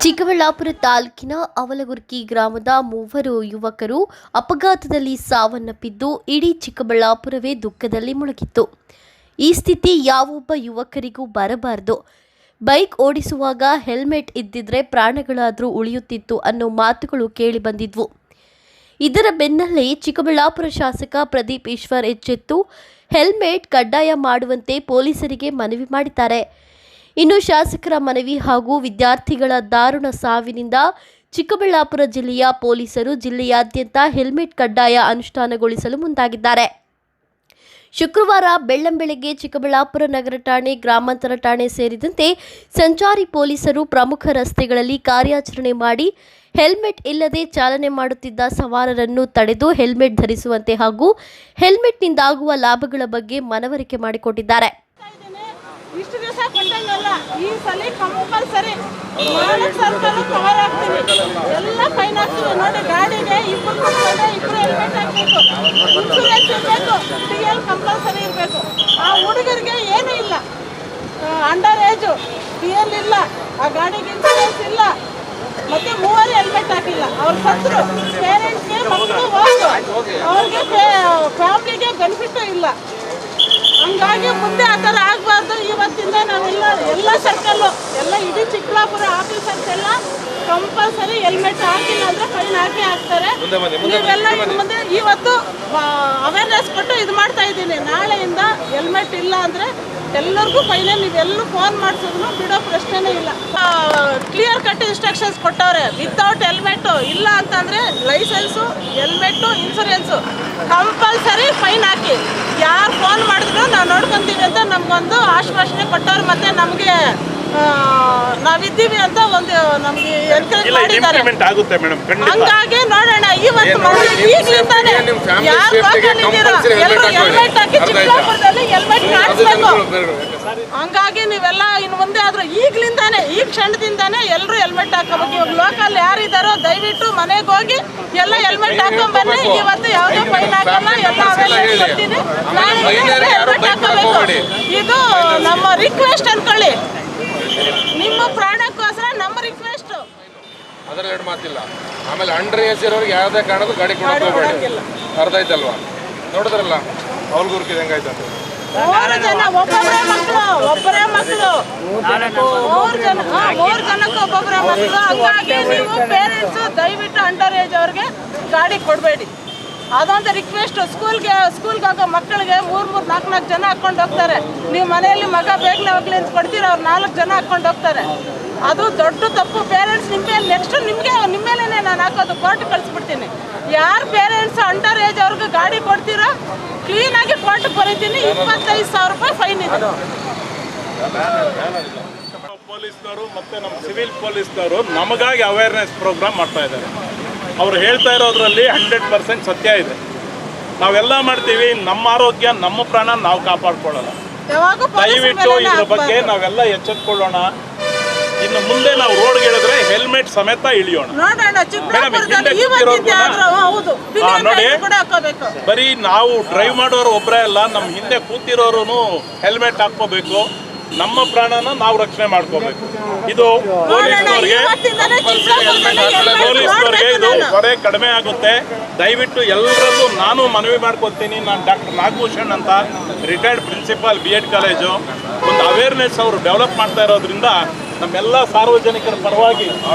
ಚಿಕ್ಕಬಳ್ಳಾಪುರ ತಾಲೂಕಿನ ಅವಲಗುರ್ಕಿ ಗ್ರಾಮದ ಮೂವರು ಯುವಕರು ಅಪಘಾತದಲ್ಲಿ ಸಾವನ್ನಪ್ಪಿದ್ದು ಇಡೀ ಚಿಕ್ಕಬಳ್ಳಾಪುರವೇ ದುಃಖದಲ್ಲಿ ಮುಳುಗಿತ್ತು. ಈ ಸ್ಥಿತಿ ಯಾವೊಬ್ಬ ಯುವಕರಿಗೂ ಬರಬಾರದು. ಬೈಕ್ ಓಡಿಸುವಾಗ ಹೆಲ್ಮೆಟ್ ಇದ್ದಿದ್ರೆ ಪ್ರಾಣಗಳಾದರೂ ಉಳಿಯುತ್ತಿತ್ತು ಅನ್ನೋ ಮಾತುಗಳು ಕೇಳಿಬಂದಿದ್ವು. ಇದರ ಬೆನ್ನಲ್ಲೇ ಚಿಕ್ಕಬಳ್ಳಾಪುರ ಶಾಸಕ ಪ್ರದೀಪ್ ಈಶ್ವರ್ ಎಚ್ಚೆತ್ತು ಹೆಲ್ಮೆಟ್ ಕಡ್ಡಾಯ ಮಾಡುವಂತೆ ಪೊಲೀಸರಿಗೆ ಮನವಿ ಮಾಡಿದ್ದಾರೆ. ಇನ್ನು ಶಾಸಕರ ಮನವಿ ಹಾಗೂ ವಿದ್ಯಾರ್ಥಿಗಳ ದಾರುಣ ಸಾವಿನಿಂದ ಚಿಕ್ಕಬಳ್ಳಾಪುರ ಜಿಲ್ಲೆಯ ಪೊಲೀಸರು ಜಿಲ್ಲೆಯಾದ್ಯಂತ ಹೆಲ್ಮೆಟ್ ಕಡ್ಡಾಯ ಅನುಷ್ಠಾನಗೊಳಿಸಲು ಮುಂದಾಗಿದ್ದಾರೆ. ಶುಕ್ರವಾರ ಬೆಳ್ಳಂಬೆಳಗ್ಗೆ ಚಿಕ್ಕಬಳ್ಳಾಪುರ ನಗರ ಠಾಣೆ, ಗ್ರಾಮಾಂತರ ಠಾಣೆ ಸೇರಿದಂತೆ ಸಂಚಾರಿ ಪೊಲೀಸರು ಪ್ರಮುಖ ರಸ್ತೆಗಳಲ್ಲಿ ಕಾರ್ಯಾಚರಣೆ ಮಾಡಿ ಹೆಲ್ಮೆಟ್ ಇಲ್ಲದೆ ಚಾಲನೆ ಮಾಡುತ್ತಿದ್ದ ಸವಾರರನ್ನು ತಡೆದು ಹೆಲ್ಮೆಟ್ ಧರಿಸುವಂತೆ ಹಾಗೂ ಹೆಲ್ಮೆಟ್ನಿಂದಾಗುವ ಲಾಭಗಳ ಬಗ್ಗೆ ಮನವರಿಕೆ ಮಾಡಿಕೊಟ್ಟಿದ್ದಾರೆ. ಇಷ್ಟು ದಿವಸ ಕೊಟ್ಟಂಗಲ್ಲ, ಈ ಸಲ ಕಂಪಲ್ಸರಿ ಸರ್ಕಾರ ಕವರ್ ಆಗ್ತೀವಿ, ಎಲ್ಲ ಫೈನ್ ಹಾಕ್ತೀವಿ. ನೋಡಿ, ಗಾಡಿಗೆ ಇಬ್ಬರು ಹೆಲ್ಮೆಟ್ ಹಾಕಬೇಕು, ಇನ್ಶೂರೆನ್ಸ್ ಇರಬೇಕು, TL ಕಂಪಲ್ಸರಿ ಇರಬೇಕು. ಆ ಹುಡುಗರಿಗೆ ಏನೂ ಇಲ್ಲ, ಅಂಡರ್ ಏಜು, TL ಇಲ್ಲ, ಆ ಗಾಡಿಗೆ ಇನ್ಶೂರೆನ್ಸ್ ಇಲ್ಲ, ಮತ್ತೆ ಮೂವರು ಹೆಲ್ಮೆಟ್ ಹಾಕಿಲ್ಲ. ಅವ್ರ ಸತ್ರು ಪೇರೆಂಟ್ಸ್ಗೆ ಮಕ್ಕಳು ಹೋದ್ರು, ಅವ್ರಿಗೆ ಫ್ಯಾಮಿಲಿಗೆ ಬೆನಿಫಿಟ್ ಇಲ್ಲ. ಹಂಗಾಗಿ ಮುಂದೆ ಆ ಥರ ಆಗಬಾರ್ದು. ಇವತ್ತಿಂದ ನಾವೆಲ್ಲ ಸರ್ಕಲ್ಲು ಎಲ್ಲ ಇಡೀ ಚಿಕ್ಕಬಳ್ಳಾಪುರ ಆಫೀಸರ್ಸ್ ಎಲ್ಲ ಕಂಪಲ್ಸರಿ ಹೆಲ್ಮೆಟ್ ಹಾಕಿಲ್ಲ ಅಂದರೆ ಫೈನ್ ಹಾಕ್ತಾರೆ. ನೀವೆಲ್ಲ ಮುಂದೆ ಇವತ್ತು ಅವೇರ್ನೆಸ್ ಕೊಟ್ಟು ಇದು ಮಾಡ್ತಾ ಇದ್ದೀನಿ. ನಾಳೆಯಿಂದ ಹೆಲ್ಮೆಟ್ ಇಲ್ಲ ಅಂದರೆ ಎಲ್ಲರಿಗೂ ಫೈನೇ. ನೀವೆಲ್ಲೂ ಫೋನ್ ಮಾಡಿಸಿದ್ರು ಬಿಡೋ ಪ್ರಶ್ನೆನೇ ಇಲ್ಲ. ಕ್ಲಿಯರ್ ಕಟ್ ಇನ್ಸ್ಟ್ರಕ್ಷನ್ಸ್ ಕೊಟ್ಟವ್ರೆ. ವಿತೌಟ್ ಹೆಲ್ಮೆಟ್ಟು ಇಲ್ಲ ಅಂತಂದರೆ licence, helmet, insurance compulsory fine ಹಾಕಿ. ಯಾರು ಫೋನ್ ಮಾಡಿದ್ರು ನಾವು ನೋಡ್ಕೊತೀವಿ ಅಂತ ನಮಗೊಂದು ಆಶ್ವಾಸನೆ ಕೊಟ್ಟವ್ರು. ಮತ್ತು ನಮಗೆ ನಾವಿದ್ದೀವಿ ಅಂತ ಒಂದು ನಮಗೆ ಎನ್ಕರೇಜ್ ಮಾಡಿದ್ದಾರೆ. ಹಂಗಾಗಿ ನೋಡೋಣ, ಇವತ್ತು ಈಗಲಿಂದಾನೆ ಯಾರು ಎಲ್ಲರೂ ಹೆಲ್ಮೆಟ್ ಹಾಕಿ ಚಿಕ್ಕಬಳ್ಳಾಪುರದಲ್ಲಿ ಹೆಲ್ಮೆಟ್ ಕಾಣಿಸ್ಬೇಕು. ಹಂಗಾಗಿ ನೀವೆಲ್ಲ ಇನ್ನು ಮುಂದೆ ಆದರೂ ಈಗಲಿಂದಾನೆ, ಈ ಕ್ಷಣದಿಂದಾನೆ ಎಲ್ಲರೂ ಹೆಲ್ಮೆಟ್ ಹಾಕೋಬೇಕು. ಇವಾಗ ಲೋಕಲ್ ಯಾರಿದ್ದಾರೋ ದಯವಿಟ್ಟು ಮನೆಗೆ ಹೋಗಿ ಎಲ್ಲ ಹೆಲ್ಮೆಟ್ ಹಾಕೊಂಡ್ಬನ್ನಿ. ಇವತ್ತು ಯಾವುದೇ ಫೈನ್ ಹಾಕಲ್ಲ, ಎಲ್ಲ ಅವೇರ್ನೆಸ್ ಕೊಡ್ತೀನಿ. ಹೆಲ್ಮೆಟ್ ಹಾಕೋಬೇಕು, ಇದು ನಮ್ಮ ರಿಕ್ವೆಸ್ಟ್ ಅನ್ಕೊಳ್ಳಿ. ನಿಮ್ಮ ಪ್ರಾಣಕ್ಕೋಸ್ಕರ ನಮ್ಮ ರಿಕ್ವೆಸ್ಟ್. ಅದರ ಎರಡು ಮಾತಿಲ್ಲ. ಆಮೇಲೆ ಅಂಡರ್ ಏಜ್ ಇರೋರಿಗೆ ಯಾವುದೇ ಕಾರಣಕ್ಕೂ ಗಾಡಿ ಕೊಡೋಕೆ ಹೋಗಬೇಡಿ. ಅರ್ಥ ಆಯ್ತಲ್ವಾ? ನೋಡಿದ್ರಲ್ಲ ಅವಲ್ಗುರ್ಕಿ ಹೆಂಗಾಯ್ತು ಅಂತ. 3 ಜನ ಒಬ್ಬೊಬ್ಬರೇ ಮಕ್ಕಳು, 3 ಜನಕ್ಕೆ ಒಬ್ಬೊಬ್ಬರೇ ಮಕ್ಕಳು. ಹಂಗಾಗಿ ನೀವು ಪೇರೆಂಟ್ಸು ದಯವಿಟ್ಟು ಅಂಡರ್ ಏಜ್ ಅವ್ರಿಗೆ ಗಾಡಿ ಕೊಡಬೇಡಿ. ಅದೊಂದು ರಿಕ್ವೆಸ್ಟ್. ಸ್ಕೂಲ್ಗೆ ಹೋಗೋ ಮಕ್ಕಳಿಗೆ 3-4 ಜನ ಹಾಕ್ಕೊಂಡು ಹೋಗ್ತಾರೆ. ನೀವು ಮನೆಯಲ್ಲಿ ಮಗ ಬೇಗನೆ ಹೋಗ್ಲಿ ಅಂತ ಕೊಡ್ತೀರ, ಅವ್ರು 4 ಜನ ಹಾಕ್ಕೊಂಡು ಹೋಗ್ತಾರೆ. ಅದು ದೊಡ್ಡ ತಪ್ಪು. ಪೇರೆಂಟ್ಸ್ ನೆಕ್ಸ್ಟ್ ನಿಮ್ಮೇಲೆ ನಾನು ಹಾಕೋದು, ಕೋರ್ಟ್ ಕಳಿಸ್ಬಿಡ್ತೀನಿ. ಯಾರು ಪೇರೆಂಟ್ಸ್ ಅಂಡರ್ ಏಜ್ ಅವ್ರಿಗೆ ಗಾಡಿ ಕೊಡ್ತೀರೋ ಕ್ಲೀನಾಗಿ ಕೋರ್ಟ್ ಬರೀತೀನಿ. 25,000 ರೂಪಾಯಿ ಫೈನ್ ಇದೆ. ಪೊಲೀಸ್ನವರು ಮತ್ತು ನಮ್ಮ ಸಿವಿಲ್ ಪೊಲೀಸ್ನವರು ನಮಗಾಗಿ ಅವೇರ್ನೆಸ್ ಪ್ರೋಗ್ರಾಮ್ ಮಾಡ್ತಾ ಇದ್ದಾರೆ. ಅವ್ರು ಹೇಳ್ತಾ ಇರೋದ್ರಲ್ಲಿ 100% ಸತ್ಯ ಇದೆ. ನಾವೆಲ್ಲ ಮಾಡ್ತೀವಿ, ನಮ್ಮ ಆರೋಗ್ಯ, ನಮ್ಮ ಪ್ರಾಣ ನಾವು ಕಾಪಾಡ್ಕೊಳ್ಳೋಣ. ದಯವಿಟ್ಟು ಇದ್ರ ಬಗ್ಗೆ ನಾವೆಲ್ಲ ಎಚ್ಚೆತ್ಕೊಳ್ಳೋಣ. ಇನ್ನು ಮುಂದೆ ನಾವು ರೋಡ್ಗೆ ಇಳಿದ್ರೆ ಹೆಲ್ಮೆಟ್ ಸಮೇತ ಇಳಿಯೋಣ. ನೋಡಿ, ಬರೀ ನಾವು ಡ್ರೈವ್ ಮಾಡೋರು ಒಬ್ಬರೇ ಅಲ್ಲ, ನಮ್ಮ ಹಿಂದೆ ಕೂತಿರೋರು ಹೆಲ್ಮೆಟ್ ಹಾಕ್ಕೋಬೇಕು. ನಮ್ಮ ಪ್ರಾಣನ ನಾವು ರಕ್ಷಣೆ ಮಾಡ್ಕೋಬೇಕು. ಇದು ಪೊಲೀಸ್ನವ್ರಿಗೆ ಇದು ಹೊರೆ ಕಡಿಮೆ ಆಗುತ್ತೆ. ದಯವಿಟ್ಟು ಎಲ್ಲರಲ್ಲೂ ನಾನು ಮನವಿ ಮಾಡ್ಕೊತೀನಿ. ನಾನು ಡಾಕ್ಟರ್ ನಾಗಭೂಷಣ್ ಅಂತ, ರಿಟೈರ್ಡ್ ಪ್ರಿನ್ಸಿಪಾಲ್ BEd ಕಾಲೇಜು. ಒಂದು ಅವೇರ್ನೆಸ್ ಅವರು ಡೆವಲಪ್ ಮಾಡ್ತಾ ಇರೋದ್ರಿಂದ ನಮ್ಮೆಲ್ಲ ಸಾರ್ವಜನಿಕರ ಪರವಾಗಿ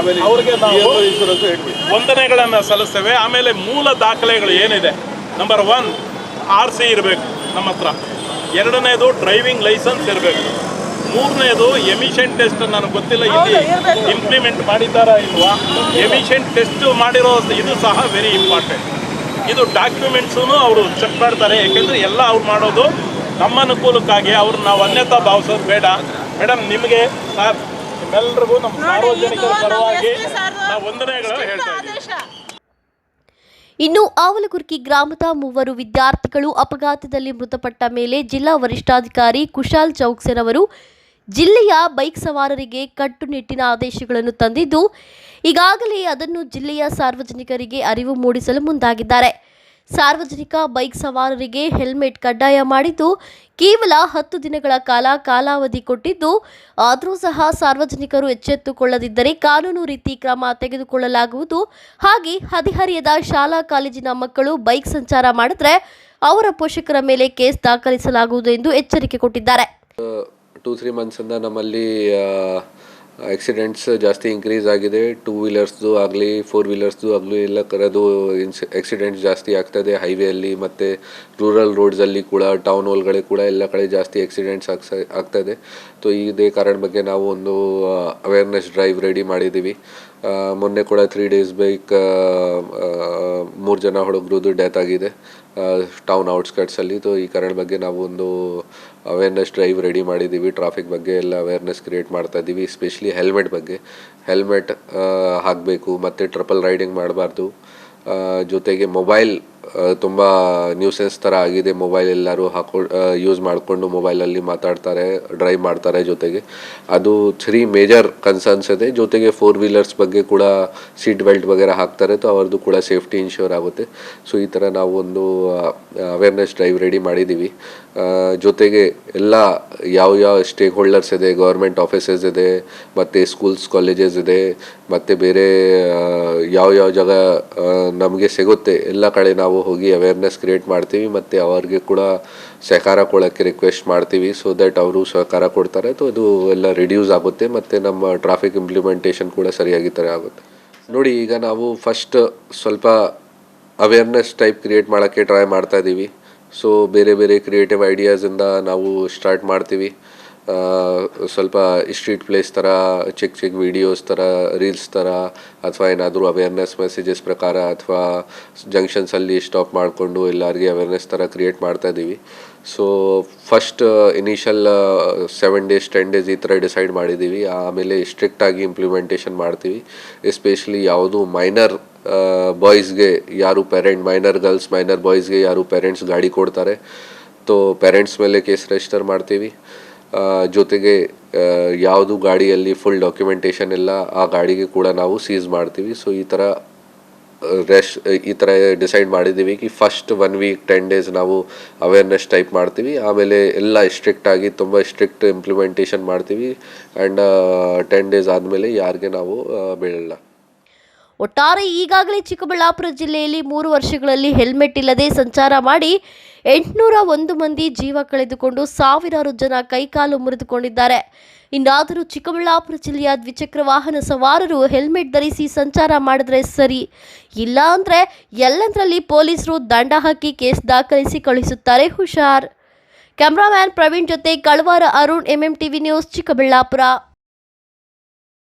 ಅವರಿಗೆ ನಾವು ವಂದನೆಗಳನ್ನು ಸಲ್ಲಿಸ್ತೇವೆ. ಆಮೇಲೆ ಮೂಲ ದಾಖಲೆಗಳು ಏನಿದೆ, ನಂಬರ್ 1 RC ಇರಬೇಕು ನಮ್ಮ ಹತ್ರ. 2ನೇದು ಡ್ರೈವಿಂಗ್ ಲೈಸೆನ್ಸ್ ಇರಬೇಕು. 3ನೇದು ಎಮಿಷನ್ ಟೆಸ್ಟ್. ನನಗೆ ಗೊತ್ತಿಲ್ಲ ಇಲ್ಲಿ ಇಂಪ್ಲಿಮೆಂಟ್ ಮಾಡಿದ್ದಾರಾ ಇಲ್ವಾ. ಎಮಿಷನ್ ಟೆಸ್ಟ್ ಮಾಡಿರೋ ಇದು ಸಹ ವೆರಿ ಇಂಪಾರ್ಟೆಂಟ್. ಇದು ಡಾಕ್ಯುಮೆಂಟ್ಸೂ ಅವರು ಚೆಕ್ ಮಾಡ್ತಾರೆ. ಯಾಕೆಂದರೆ ಎಲ್ಲ ಅವ್ರು ಮಾಡೋದು ನಮ್ಮ ಅನುಕೂಲಕ್ಕಾಗಿ. ಅವ್ರು ನಾವು ಅನ್ಯತಾ ಭಾವಿಸೋದು ಬೇಡ. ಮೇಡಮ್, ನಿಮಗೆ ಸರ್ ನಿಮ್ಮೆಲ್ಲರಿಗೂ ನಮ್ಮ ಸಾರ್ವಜನಿಕರ ಪರವಾಗಿ ನಾವು ವಂದನೆಗಳನ್ನು ಹೇಳ್ತಾ ಇದ್ದೀವಿ. ಇನ್ನು ಆವಲಗುರ್ಕಿ ಗ್ರಾಮದ ಮೂವರು ವಿದ್ಯಾರ್ಥಿಗಳು ಅಪಘಾತದಲ್ಲಿ ಮೃತಪಟ್ಟ ಮೇಲೆ ಜಿಲ್ಲಾ ವರಿಷ್ಠಾಧಿಕಾರಿ ಕುಶಾಲ್ ಚೌಕ್ಸೆನ್ ಅವರು ಜಿಲ್ಲೆಯ ಬೈಕ್ ಸವಾರರಿಗೆ ಕಟ್ಟುನಿಟ್ಟಿನ ಆದೇಶಗಳನ್ನು ತಂದಿದ್ದು, ಈಗಾಗಲೇ ಅದನ್ನು ಜಿಲ್ಲೆಯ ಸಾರ್ವಜನಿಕರಿಗೆ ಅರಿವು ಮೂಡಿಸಲು ಮುಂದಾಗಿದ್ದಾರೆ. ಸಾರ್ವಜನಿಕ ಬೈಕ್ ಸವಾರರಿಗೆ ಹೆಲ್ಮೆಟ್ ಕಡ್ಡಾಯ ಮಾಡಿದ್ದು ಕೇವಲ 10 ದಿನಗಳ ಕಾಲಾವಧಿ ಕೊಟ್ಟಿದ್ದು, ಆದರೂ ಸಹ ಸಾರ್ವಜನಿಕರು ಎಚ್ಚೆತ್ತುಕೊಳ್ಳದಿದ್ದರೆ ಕಾನೂನು ರೀತಿ ಕ್ರಮ ತೆಗೆದುಕೊಳ್ಳಲಾಗುವುದು. ಹಾಗೆ ಹದಿಹರೆಯದ ಶಾಲಾ ಕಾಲೇಜಿನ ಮಕ್ಕಳು ಬೈಕ್ ಸಂಚಾರ ಮಾಡಿದ್ರೆ ಅವರ ಪೋಷಕರ ಮೇಲೆ ಕೇಸ್ ದಾಖಲಿಸಲಾಗುವುದು ಎಂದು ಎಚ್ಚರಿಕೆ ಕೊಟ್ಟಿದ್ದಾರೆ. 2-3 ಮಂತ್ಸಿಂದ ನಮ್ಮಲ್ಲಿ ಆಕ್ಸಿಡೆಂಟ್ಸ್ ಜಾಸ್ತಿ ಇನ್ಕ್ರೀಸ್ ಆಗಿದೆ. 2 ವೀಲರ್ಸ್ದು ಆಗಲಿ 4 ವೀಲರ್ಸ್ದು ಆಗಲಿ ಎಲ್ಲ ಥರದ್ದು ಆಕ್ಸಿಡೆಂಟ್ಸ್ ಜಾಸ್ತಿ ಆಗ್ತದೆ ಹೈವೇಯಲ್ಲಿ ಮತ್ತು ರೂರಲ್ ರೋಡ್ಸಲ್ಲಿ ಕೂಡ, ಟೌನ್ ಹಾಲ್ಗಳಿಗೆ ಕೂಡ ಎಲ್ಲ ಕಡೆ ಜಾಸ್ತಿ ಆಕ್ಸಿಡೆಂಟ್ಸ್ ಆಗ್ತದೆ. ಸೊ ಇದೇ ಕಾರಣ ಬಗ್ಗೆ ನಾವು ಒಂದು ಅವೇರ್ನೆಸ್ ಡ್ರೈವ್ ರೆಡಿ ಮಾಡಿದ್ದೀವಿ. ಮೊನ್ನೆ ಕೂಡ 3 days ಬ್ಯಾಕ್ 3 ಜನ ಹುಡುಗರದ್ದು ಡೆತ್ ಆಗಿದೆ ಟೌನ್ ಔಟ್ಸ್ಕಟ್ಸಲ್ಲಿ. ಸೊ ಈ ಕಾರಣ ಬಗ್ಗೆ ನಾವು ಒಂದು ಅವೇರ್ನೆಸ್ ಡ್ರೈವ್ ರೆಡಿ ಮಾಡಿದ್ದೀವಿ. ಟ್ರಾಫಿಕ್ ಬಗ್ಗೆ ಎಲ್ಲ ಅವೇರ್ನೆಸ್ ಕ್ರಿಯೇಟ್ ಮಾಡ್ತಾ ಇದ್ದೀವಿ. ಎಸ್ಪೆಷಲಿ ಹೆಲ್ಮೆಟ್ ಬಗ್ಗೆ, ಹೆಲ್ಮೆಟ್ ಹಾಕಬೇಕು ಮತ್ತು ಟ್ರಿಪಲ್ ರೈಡಿಂಗ್ ಮಾಡಬಾರ್ದು. ಜೊತೆಗೆ ಮೊಬೈಲ್ ತುಂಬ ನ್ಯೂಸೆನ್ಸ್ ಥರ ಆಗಿದೆ. ಮೊಬೈಲ್ ಎಲ್ಲರೂ ಯೂಸ್ ಮಾಡಿಕೊಂಡು ಮೊಬೈಲಲ್ಲಿ ಮಾತಾಡ್ತಾರೆ, ಡ್ರೈವ್ ಮಾಡ್ತಾರೆ. ಜೊತೆಗೆ ಅದು 3 ಮೇಜರ್ ಕನ್ಸರ್ನ್ಸ್ ಇದೆ. ಜೊತೆಗೆ 4 ವೀಲರ್ಸ್ ಬಗ್ಗೆ ಕೂಡ ಸೀಟ್ ಬೆಲ್ಟ್ ವಗೇರೆ ಹಾಕ್ತಾರೆ, ಸೊ ಅವ್ರದ್ದು ಕೂಡ ಸೇಫ್ಟಿ ಇನ್ಶೂರ್ ಆಗುತ್ತೆ. ಸೊ ಈ ಥರ ನಾವು ಒಂದು ಅವೇರ್ನೆಸ್ ಡ್ರೈವ್ ರೆಡಿ ಮಾಡಿದ್ದೀವಿ. ಜೊತೆಗೆ ಎಲ್ಲ ಯಾವ ಸ್ಟೇಕ್ ಹೋಲ್ಡರ್ಸ್ ಇದೆ, ಗೌರ್ಮೆಂಟ್ ಆಫೀಸಸ್ ಇದೆ, ಮತ್ತು ಸ್ಕೂಲ್ಸ್ ಕಾಲೇಜಸ್ ಇದೆ, ಮತ್ತು ಬೇರೆ ಯಾವ ಜಾಗ ನಮಗೆ ಸಿಗುತ್ತೆ ಎಲ್ಲ ಕಡೆ ನಾವು ಹೋಗಿ ಅವೇರ್ನೆಸ್ ಕ್ರಿಯೇಟ್ ಮಾಡ್ತೀವಿ ಮತ್ತು ಅವ್ರಿಗೆ ಕೂಡ ಸಹಕಾರ ಕೊಡೋಕ್ಕೆ ರಿಕ್ವೆಸ್ಟ್ ಮಾಡ್ತೀವಿ. ಸೊ ದ್ಯಾಟ್ ಅವರು ಸಹಕಾರ ಕೊಡ್ತಾರೆ. ಸೊ ಇದು ಎಲ್ಲ ರಿಡ್ಯೂಸ್ ಆಗುತ್ತೆ ಮತ್ತು ನಮ್ಮ ಟ್ರಾಫಿಕ್ ಇಂಪ್ಲಿಮೆಂಟೇಷನ್ ಕೂಡ ಸರಿಯಾಗಿ ಥರ ಆಗುತ್ತೆ. ನೋಡಿ, ಈಗ ನಾವು ಫಸ್ಟ್ ಸ್ವಲ್ಪ ಅವೇರ್ನೆಸ್ ಟೈಪ್ ಕ್ರಿಯೇಟ್ ಮಾಡೋಕ್ಕೆ ಟ್ರೈ ಮಾಡ್ತಾ ಇದ್ದೀವಿ. ಸೊ ಬೇರೆ ಕ್ರಿಯೇಟಿವ್ ಐಡಿಯಾಸಿಂದ ನಾವು ಸ್ಟಾರ್ಟ್ ಮಾಡ್ತೀವಿ. ಸ್ವಲ್ಪ ಸ್ಟ್ರೀಟ್ ಪ್ಲೇಸ್ ಥರ ಚಿಕ್ಕ ವೀಡಿಯೋಸ್ ಥರ, ರೀಲ್ಸ್ ಥರ, ಅಥವಾ ಏನಾದರೂ ಅವೇರ್ನೆಸ್ ಮೆಸೇಜಸ್ ಪ್ರಕಾರ, ಅಥವಾ ಜಂಕ್ಷನ್ಸಲ್ಲಿ ಸ್ಟಾಪ್ ಮಾಡಿಕೊಂಡು ಎಲ್ಲರಿಗೆ ಅವೇರ್ನೆಸ್ ಥರ ಕ್ರಿಯೇಟ್ ಮಾಡ್ತಾಯಿದ್ದೀವಿ. So first initial 7 days 10 days ಈ ಥರ ಡಿಸೈಡ್ ಮಾಡಿದ್ದೀವಿ. ಆಮೇಲೆ ಸ್ಟ್ರಿಕ್ಟಾಗಿ ಇಂಪ್ಲಿಮೆಂಟೇಷನ್ ಮಾಡ್ತೀವಿ. ಎಸ್ಪೆಷಲಿ ಯಾವುದು ಮೈನರ್ ಬಾಯ್ಸ್ಗೆ ಯಾರು ಮೈನರ್ ಗರ್ಲ್ಸ್, ಮೈನರ್ ಬಾಯ್ಸ್ಗೆ ಯಾರು ಪೇರೆಂಟ್ಸ್ ಗಾಡಿ ಕೊಡ್ತಾರೆ, ತೋ ಪೇರೆಂಟ್ಸ್ ಮೇಲೆ ಕೇಸ್ ರಿಜಿಸ್ಟರ್ ಮಾಡ್ತೀವಿ. ಜೊತೆಗೆ ಯಾವುದು ಗಾಡಿಯಲ್ಲಿ ಫುಲ್ ಡಾಕ್ಯುಮೆಂಟೇಷನ್ ಇಲ್ಲ ಆ ಗಾಡಿಗೆ ಕೂಡ ನಾವು ಸೀಸ್ ಮಾಡ್ತೀವಿ. ಸೊ ಈ ಥರ ಡಿಸೈಡ್ ಮಾಡಿದ್ದೀವಿ ಕಿ ಫಸ್ಟ್ 1 week 10 days ನಾವು ಅವೇರ್ನೆಸ್ ಟೈಪ್ ಮಾಡ್ತೀವಿ. ಆಮೇಲೆ ಎಲ್ಲ ಸ್ಟ್ರಿಕ್ಟಾಗಿ ತುಂಬ ಸ್ಟ್ರಿಕ್ಟ್ ಇಂಪ್ಲಿಮೆಂಟೇಷನ್ ಮಾಡ್ತೀವಿ. ಆ್ಯಂಡ್ 10 days ಆದಮೇಲೆ ಯಾರಿಗೆ ನಾವು ಬೀಳಲ್ಲ. ಒಟ್ಟಾರೆ ಈಗಾಗಲೇ ಚಿಕ್ಕಬಳ್ಳಾಪುರ ಜಿಲ್ಲೆಯಲ್ಲಿ 3 ವರ್ಷಗಳಲ್ಲಿ ಹೆಲ್ಮೆಟ್ ಇಲ್ಲದೆ ಸಂಚಾರ ಮಾಡಿ 801 ಮಂದಿ ಜೀವ ಕಳೆದುಕೊಂಡು ಸಾವಿರಾರು ಜನ ಕೈಕಾಲು ಮುರಿದುಕೊಂಡಿದ್ದಾರೆ. ಇನ್ನಾದರೂ ಚಿಕ್ಕಬಳ್ಳಾಪುರ ಜಿಲ್ಲೆಯ ದ್ವಿಚಕ್ರ ವಾಹನ ಸವಾರರು ಹೆಲ್ಮೆಟ್ ಧರಿಸಿ ಸಂಚಾರ ಮಾಡಿದ್ರೆ ಸರಿ, ಇಲ್ಲ ಅಂದರೆ ಎಲ್ಲಂದರಲ್ಲಿ ಪೊಲೀಸರು ದಂಡ ಹಾಕಿ ಕೇಸ್ ದಾಖಲಿಸಿ ಕಳಿಸುತ್ತಾರೆ. ಹುಷಾರ್. ಕ್ಯಾಮ್ರಾಮ್ಯಾನ್ ಪ್ರವೀಣ್ ಜೊತೆ ಕಳವಾರ ಅರುಣ್, MMTV ನ್ಯೂಸ್, ಚಿಕ್ಕಬಳ್ಳಾಪುರ.